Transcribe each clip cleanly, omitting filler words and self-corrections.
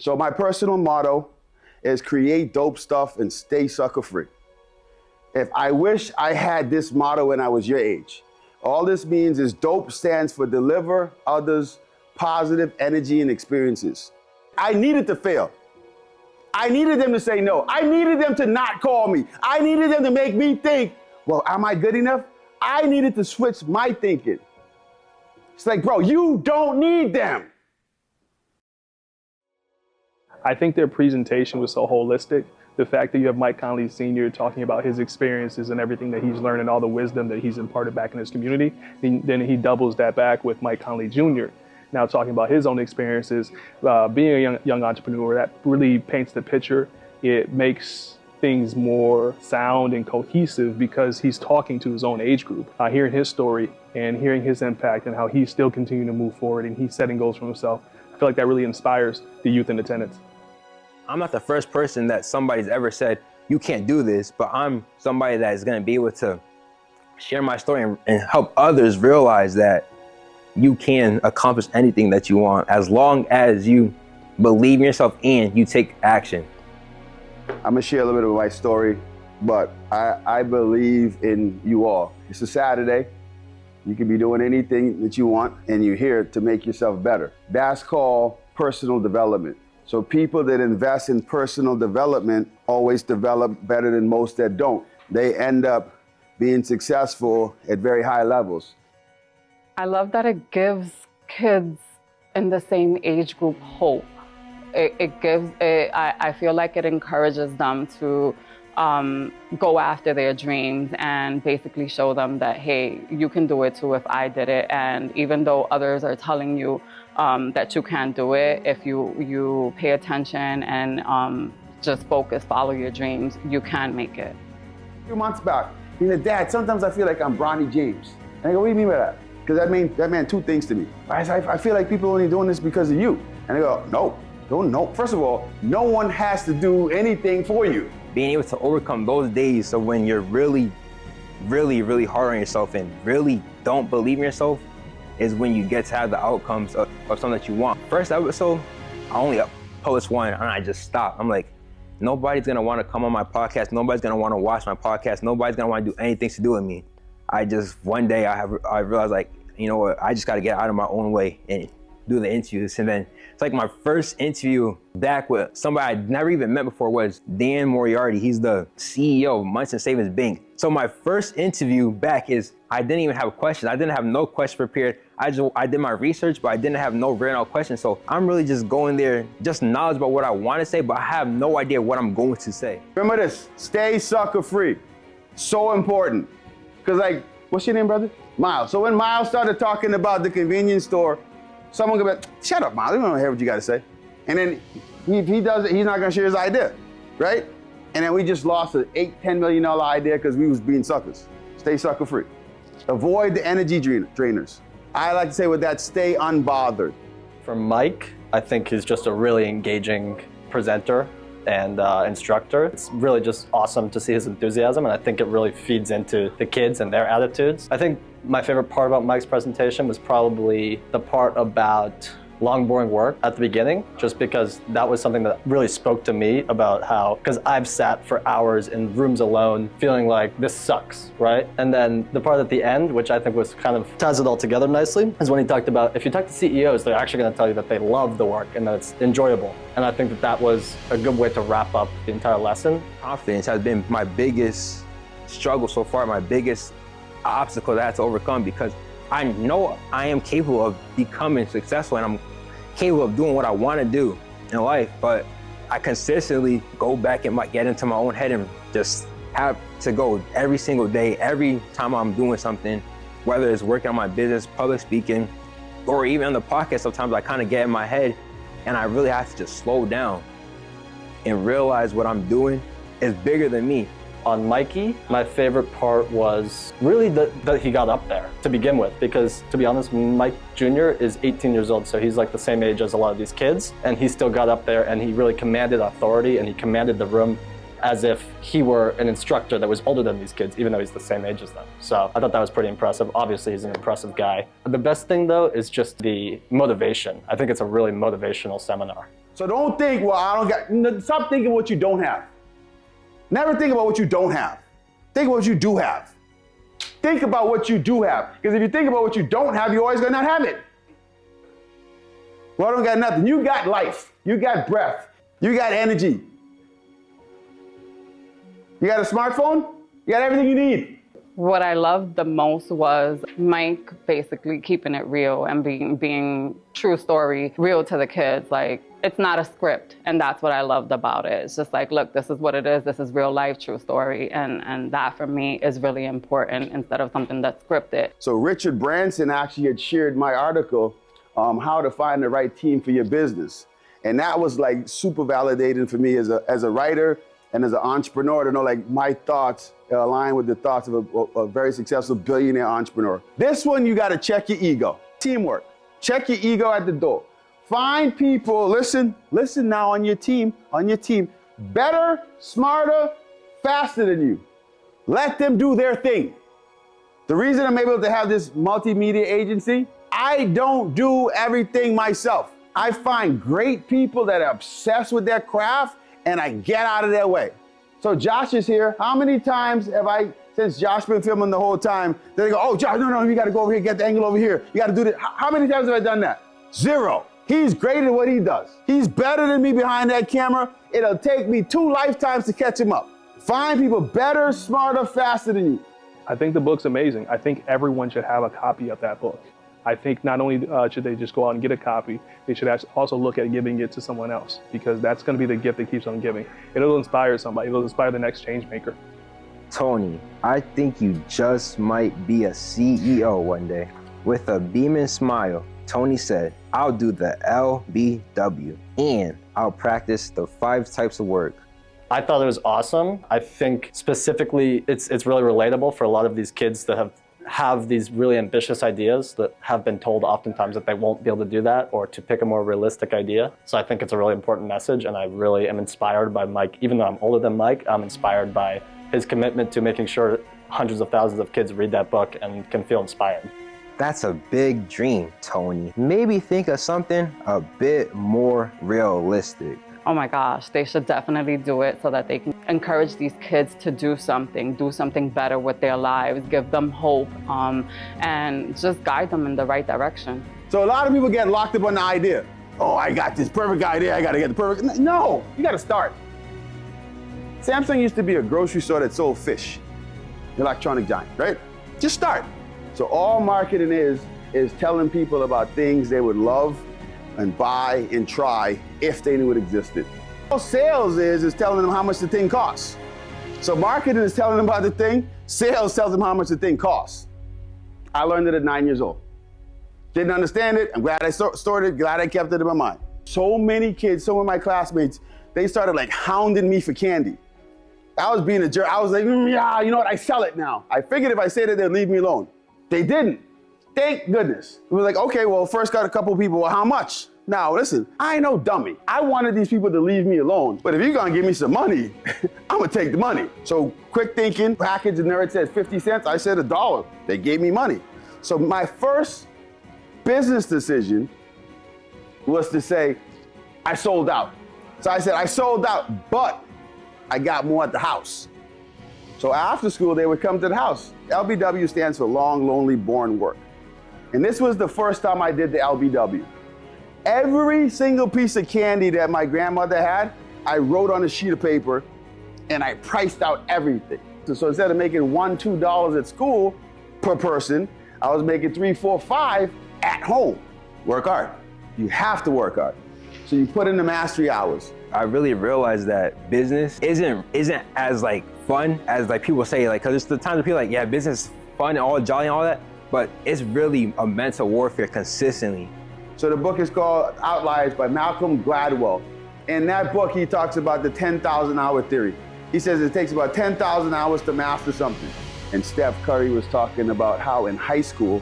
So my personal motto is create dope stuff and stay sucker free. If I wish I had this motto when I was your age. All this means is dope stands for deliver others positive energy and experiences. I needed to fail. I needed them to say no. I needed them to not call me. I needed them to make me think, well, am I good enough? I needed to switch my thinking. It's like, bro, you don't need them. I think their presentation was so holistic. The fact that you have Mychal Connolly Sr. talking about his experiences and everything that he's learned and all the wisdom that he's imparted back in his community, then he doubles that back with Mychal Connolly Jr. Now talking about his own experiences, being a young entrepreneur, that really paints the picture. It makes things more sound and cohesive because he's talking to his own age group. Hearing his story and hearing his impact and how he's still continuing to move forward and he's setting goals for himself, I feel like that really inspires the youth in attendance. I'm not the first person that somebody's ever said, you can't do this, but I'm somebody that is gonna be able to share my story and help others realize that you can accomplish anything that you want as long as you believe in yourself and you take action. I'm gonna share a little bit of my story, but I believe in you all. It's a Saturday. You can be doing anything that you want and you're here to make yourself better. That's called personal development. So people that invest in personal development always develop better than most that don't. They end up being successful at very high levels. I love that it gives kids in the same age group hope. I feel like it encourages them to go after their dreams and basically show them that, hey, you can do it too if I did it. And even though others are telling you that you can't do it, if you pay attention and just focus, follow your dreams, you can make it. A few months back, being a dad, sometimes I feel like I'm Bronny James. And I go, what do you mean by that? Because that meant two things to me. I feel like people are only doing this because of you. And I go, no. First of all, no one has to do anything for you. Being able to overcome those days of when you're really, really, really hard on yourself and really don't believe in yourself is when you get to have the outcomes of something that you want. First episode, I only published one and I just stopped. I'm like, nobody's gonna wanna come on my podcast. Nobody's gonna wanna watch my podcast. Nobody's gonna wanna do anything to do with me. One day I realized, like, you know what, I just gotta get out of my own way and do the interviews. And then it's like my first interview back with somebody I'd never even met before was Dan Moriarty. He's the CEO of Munson Savings Bank. So my first interview back is, I didn't even have a question. I didn't have no question prepared. I did my research, but I didn't have no written out questions. So I'm really just going there, just knowledge about what I want to say, but I have no idea what I'm going to say. Remember this, stay sucker free. So important. Because like, what's your name, brother? Miles. So when Miles started talking about the convenience store, someone could be like, shut up, Miles, we don't hear what you got to say. And then he does it, he's not going to share his idea, right? And then we just lost an $8-10 million idea because we was being suckers. Stay sucker free. Avoid the energy drainers. I like to say with that, stay unbothered. For Myke, I think he's just a really engaging presenter and instructor. It's really just awesome to see his enthusiasm, and I think it really feeds into the kids and their attitudes. I think my favorite part about Myke's presentation was probably the part about long, boring work at the beginning, just because that was something that really spoke to me about how, because I've sat for hours in rooms alone feeling like this sucks, right? And then the part at the end, which I think was kind of ties it all together nicely, is when he talked about if you talk to CEOs, they're actually going to tell you that they love the work and that it's enjoyable. And I think that that was a good way to wrap up the entire lesson. Confidence has been my biggest struggle so far, my biggest obstacle that I had to overcome, because I know I am capable of becoming successful and I'm capable of doing what I want to do in life, but I consistently go back and get into my own head and just have to go every single day, every time I'm doing something, whether it's working on my business, public speaking, or even on the podcast. Sometimes I kind of get in my head and I really have to just slow down and realize what I'm doing is bigger than me. On Mikey, my favorite part was really that he got up there to begin with, because to be honest, Myke Jr. is 18 years old, so he's like the same age as a lot of these kids, and he still got up there and he really commanded authority and he commanded the room as if he were an instructor that was older than these kids, even though he's the same age as them. So I thought that was pretty impressive. Obviously, he's an impressive guy. The best thing though is just the motivation. I think it's a really motivational seminar. So don't think, well, I don't got, stop thinking what you don't have. Never think about what you don't have. Think about what you do have. Think about what you do have. Because if you think about what you don't have, you're always gonna not have it. Well, I don't got nothing. You got life. You got breath. You got energy. You got a smartphone? You got everything you need. What I loved the most was Myke basically keeping it real and being true story, real to the kids. Like, it's not a script, and that's what I loved about it. It's just like, look, this is what it is. This is real life, true story, and that for me is really important instead of something that's scripted. So Richard Branson actually had shared my article, how to find the right team for your business, and that was like super validating for me as a writer and as an entrepreneur to know like my thoughts align with the thoughts of a very successful billionaire entrepreneur. This one, you gotta check your ego. Teamwork. Check your ego at the door. Find people, listen now on your team, better, smarter, faster than you. Let them do their thing. The reason I'm able to have this multimedia agency, I don't do everything myself. I find great people that are obsessed with their craft and I get out of their way. So Josh is here. How many times have I, since Josh been filming the whole time, they go, oh, Josh, no, you gotta go over here, get the angle over here. You gotta do this. How many times have I done that? 0. He's great at what he does. He's better than me behind that camera. It'll take me 2 lifetimes to catch him up. Find people better, smarter, faster than you. I think the book's amazing. I think everyone should have a copy of that book. I think not only should they just go out and get a copy, they should also look at giving it to someone else, because that's going to be the gift that keeps on giving. It'll inspire somebody. It'll inspire the next change maker. Tony, I think you just might be a CEO one day. With a beaming smile, Tony said, I'll do the LBW and I'll practice the 5 types of work. I thought it was awesome. I think specifically it's really relatable for a lot of these kids that have these really ambitious ideas that have been told oftentimes that they won't be able to do that or to pick a more realistic idea. So I think it's a really important message, and I really am inspired by Myke. Even though I'm older than Myke, I'm inspired by his commitment to making sure hundreds of thousands of kids read that book and can feel inspired. That's a big dream, Tony. Maybe think of something a bit more realistic. Oh my gosh, they should definitely do it so that they can encourage these kids to do something better with their lives, give them hope, and just guide them in the right direction. So a lot of people get locked up on the idea. Oh, I got this perfect idea, I gotta get the perfect. No, you gotta start. Samsung used to be a grocery store that sold fish, electronic giant, right? Just start. So all marketing is telling people about things they would love and buy and try if they knew it existed. All sales is telling them how much the thing costs. So marketing is telling them about the thing, sales tells them how much the thing costs. I learned it at 9 years old. Didn't understand it, I'm glad I stored it, glad I kept it in my mind. So many kids, some of my classmates, they started like hounding me for candy. I was being a jerk, I was like, yeah, you know what, I sell it now. I figured if I said it, they'd leave me alone. They didn't. Thank goodness. We were like, okay, well, first got a couple people, well, how much? Now, listen, I ain't no dummy. I wanted these people to leave me alone, but if you're gonna give me some money, I'm gonna take the money. So quick thinking, package and nerd said 50 cents, I said $1. They gave me money. So my first business decision was to say, I sold out. So I said, I sold out, but I got more at the house. So after school, they would come to the house. LBW stands for Long, Lonely, Born Work. And this was the first time I did the LBW. Every single piece of candy that my grandmother had, I wrote on a sheet of paper and I priced out everything. So instead of making $1, $2 at school per person, I was making $3, $4, $5 at home. Work hard. You have to work hard. So you put in the mastery hours. I really realized that business isn't as like fun as like people say, like, cause it's the times that people are like, yeah, business is fun and all jolly and all that, but it's really a mental warfare consistently. So the book is called Outliers by Malcolm Gladwell. In that book, he talks about the 10,000 hour theory. He says it takes about 10,000 hours to master something. And Steph Curry was talking about how in high school,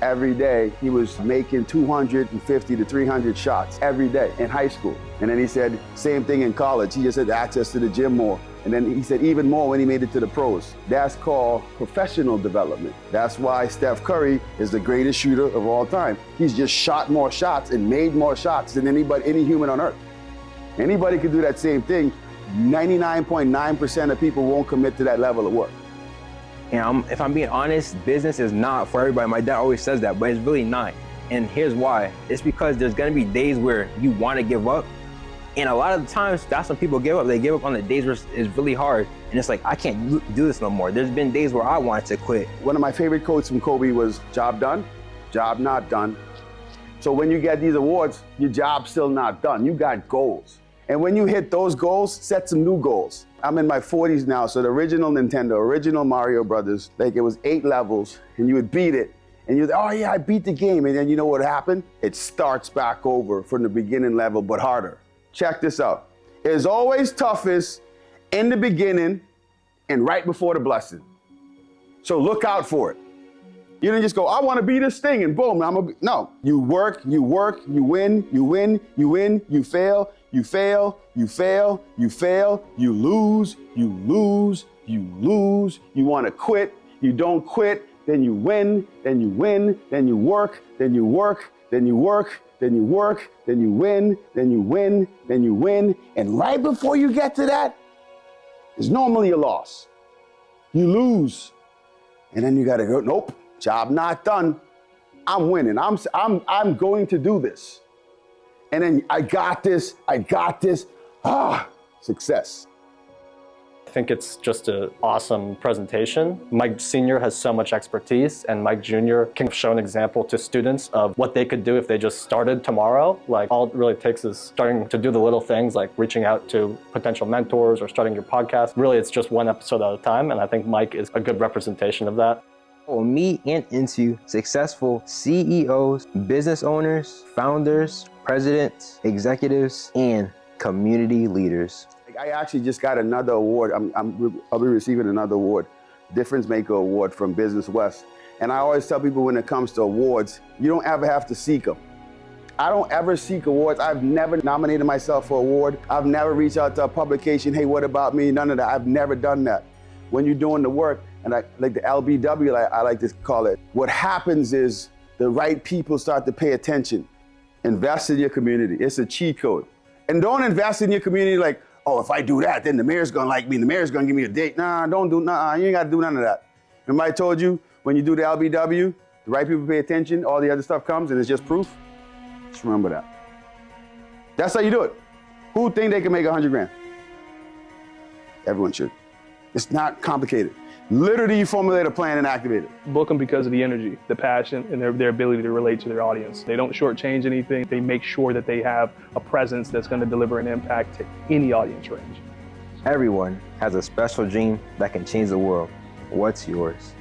every day, he was making 250 to 300 shots every day in high school. And then he said, same thing in college. He just had access to the gym more. And then he said even more when he made it to the pros. That's called professional development. That's why Steph Curry is the greatest shooter of all time. He's just shot more shots and made more shots than any human on earth. Anybody could do that same thing. 99.9% of people won't commit to that level of work. And if I'm being honest, business is not for everybody. My dad always says that, but it's really not. And here's why. It's because there's gonna be days where you wanna give up. And a lot of the times, that's when people give up. They give up on the days where it's really hard. And it's like, I can't do this no more. There's been days where I wanted to quit. One of my favorite quotes from Kobe was, job done, job not done. So when you get these awards, your job's still not done. You got goals. And when you hit those goals, set some new goals. I'm in my 40s now, so the original Nintendo, original Mario Brothers, like it was 8 levels, and you would beat it. And you'd, oh yeah, I beat the game. And then you know what happened? It starts back over from the beginning level, but harder. Check this out. It's always toughest in the beginning and right before the blessing. So look out for it. You didn't just go, I want to be this thing and boom, no. You work, you win, you win, you win, you fail, you fail, you fail, you fail, you lose, you lose, you lose, you want to quit, you don't quit, then you win, then you win, then you work, then you work, then you work, then you work, then you win, then you win, then you win. And right before you get to that, is normally a loss. You lose. And then you gotta go, nope, job not done. I'm winning, I'm going to do this. And then I got this, success. I think it's just an awesome presentation. Myke Sr. has so much expertise, and Myke Jr. can show an example to students of what they could do if they just started tomorrow. Like, all it really takes is starting to do the little things, like reaching out to potential mentors or starting your podcast. Really, it's just one episode at a time, and I think Myke is a good representation of that. Will meet and into successful CEOs, business owners, founders, presidents, executives, and community leaders. I actually just got another award. I'll be receiving another award, Difference Maker Award from Business West. And I always tell people when it comes to awards, you don't ever have to seek them. I don't ever seek awards. I've never nominated myself for an award. I've never reached out to a publication, hey, what about me? None of that. I've never done that. When you're doing the work, and like the LBW, I like to call it, what happens is the right people start to pay attention. Invest in your community. It's a cheat code. And don't invest in your community like, oh, if I do that, then the mayor's gonna like me, and the mayor's gonna give me a date. Nah, you ain't gotta do none of that. Remember I told you, when you do the LBW, the right people pay attention, all the other stuff comes, and it's just proof? Just remember that. That's how you do it. Who think they can make 100 grand? Everyone should. It's not complicated. Literally, you formulate a plan and activate it. Book them because of the energy, the passion, and their ability to relate to their audience. They don't shortchange anything. They make sure that they have a presence that's going to deliver an impact to any audience range. Everyone has a special dream that can change the world. What's yours?